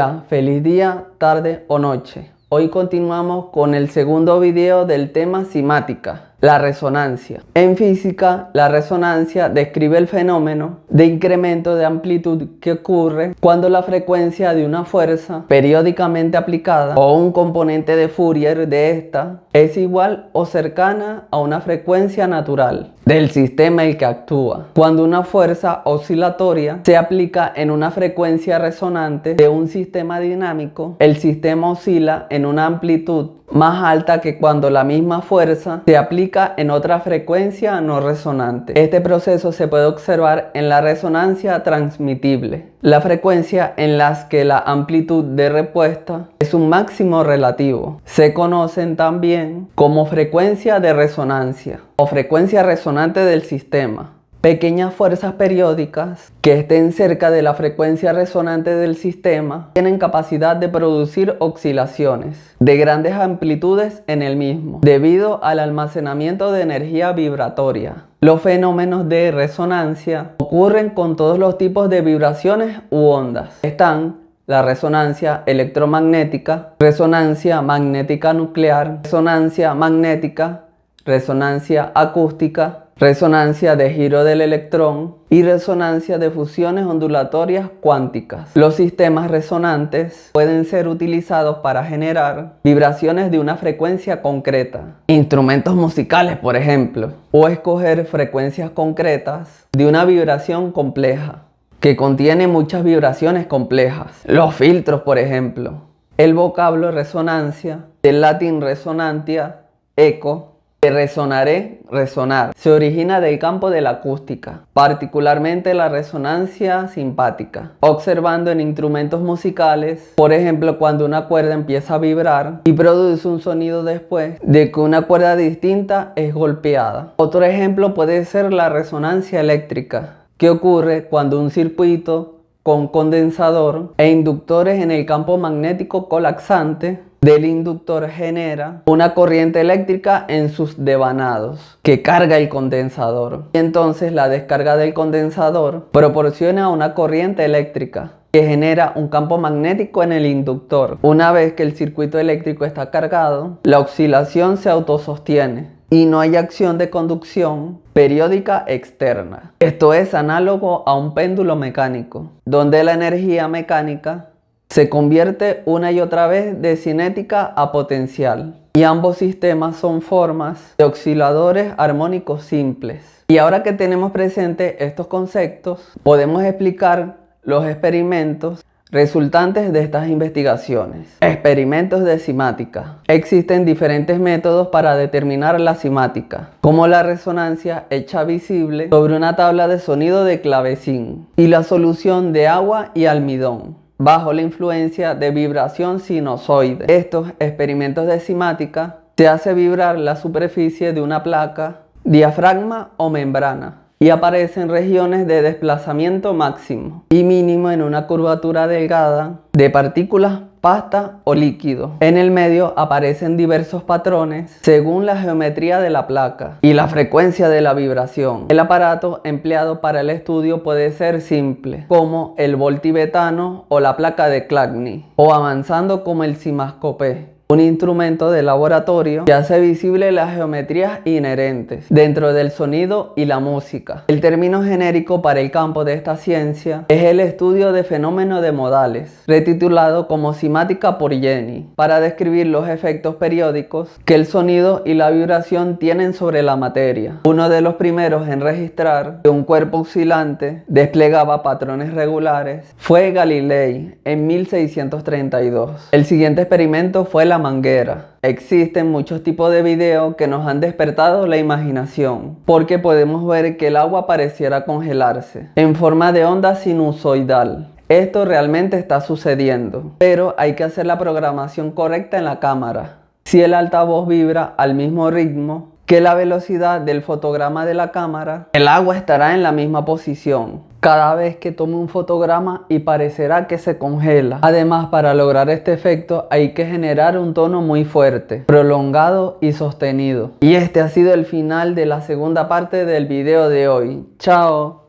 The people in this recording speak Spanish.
Hola, feliz día, tarde o noche. Hoy continuamos con el segundo video del tema cimática, la resonancia. En física, la resonancia describe el fenómeno de incremento de amplitud que ocurre cuando la frecuencia de una fuerza periódicamente aplicada o un componente de Fourier de esta es igual o cercana a una frecuencia natural del sistema en el que actúa. Cuando una fuerza oscilatoria se aplica en una frecuencia resonante de un sistema dinámico, el sistema oscila en una amplitud más alta que cuando la misma fuerza se aplica en otra frecuencia no resonante. Este proceso se puede observar en la resonancia transmitible, la frecuencia en las que la amplitud de respuesta es un máximo relativo. Se conocen también como frecuencia de resonancia o frecuencia resonante del sistema. Pequeñas fuerzas periódicas que estén cerca de la frecuencia resonante del sistema tienen capacidad de producir oscilaciones de grandes amplitudes en el mismo, debido al almacenamiento de energía vibratoria. Los fenómenos de resonancia ocurren con todos los tipos de vibraciones u ondas. Están la resonancia electromagnética, resonancia magnética nuclear, resonancia magnética, resonancia acústica, resonancia de giro del electrón y resonancia de fusiones ondulatorias cuánticas. Los sistemas resonantes pueden ser utilizados para generar vibraciones de una frecuencia concreta, instrumentos musicales por ejemplo, o escoger frecuencias concretas de una vibración compleja que contiene muchas vibraciones complejas. Los filtros por ejemplo. El vocablo resonancia, del latín resonantia, eco, de resonare, resonar, se origina del campo de la acústica, particularmente la resonancia simpática, observando en instrumentos musicales, por ejemplo cuando una cuerda empieza a vibrar y produce un sonido después de que una cuerda distinta es golpeada. Otro ejemplo puede ser la resonancia eléctrica, que ocurre cuando un circuito con condensador e inductores en el campo magnético colapsante del inductor genera una corriente eléctrica en sus devanados que carga el condensador, y entonces la descarga del condensador proporciona una corriente eléctrica que genera un campo magnético en el inductor. Una vez que el circuito eléctrico está cargado, la oscilación se autosostiene y no hay acción de conducción periódica externa. Esto es análogo a un péndulo mecánico, donde la energía mecánica se convierte una y otra vez de cinética a potencial. Y ambos sistemas son formas de osciladores armónicos simples. Y ahora que tenemos presentes estos conceptos, podemos explicar los experimentos resultantes de estas investigaciones. Experimentos de cimática. Existen diferentes métodos para determinar la cimática, como la resonancia hecha visible sobre una tabla de sonido de clavecín y la solución de agua y almidón bajo la influencia de vibración sinusoide. Estos experimentos de cimática se hace vibrar la superficie de una placa, diafragma o membrana y aparecen regiones de desplazamiento máximo y mínimo en una curvatura delgada de partículas, pasta o líquido. En el medio aparecen diversos patrones según la geometría de la placa y la frecuencia de la vibración. El aparato empleado para el estudio puede ser simple, como el voltibetano o la placa de Chladni, o avanzando como el cimascope, un instrumento de laboratorio que hace visible las geometrías inherentes dentro del sonido y la música. El término genérico para el campo de esta ciencia es el estudio de fenómenos de modales, retitulado como cimática por Jenny, para describir los efectos periódicos que el sonido y la vibración tienen sobre la materia. Uno de los primeros en registrar que un cuerpo oscilante desplegaba patrones regulares fue Galilei en 1632. El siguiente experimento fue la manguera. Existen muchos tipos de videos que nos han despertado la imaginación, porque podemos ver que el agua pareciera congelarse en forma de onda sinusoidal. Esto realmente está sucediendo, pero hay que hacer la programación correcta en la cámara. Si el altavoz vibra al mismo ritmo que la velocidad del fotograma de la cámara, el agua estará en la misma posición cada vez que tome un fotograma y parecerá que se congela. Además, para lograr este efecto hay que generar un tono muy fuerte, prolongado y sostenido. Y este ha sido el final de la segunda parte del video de hoy. Chao.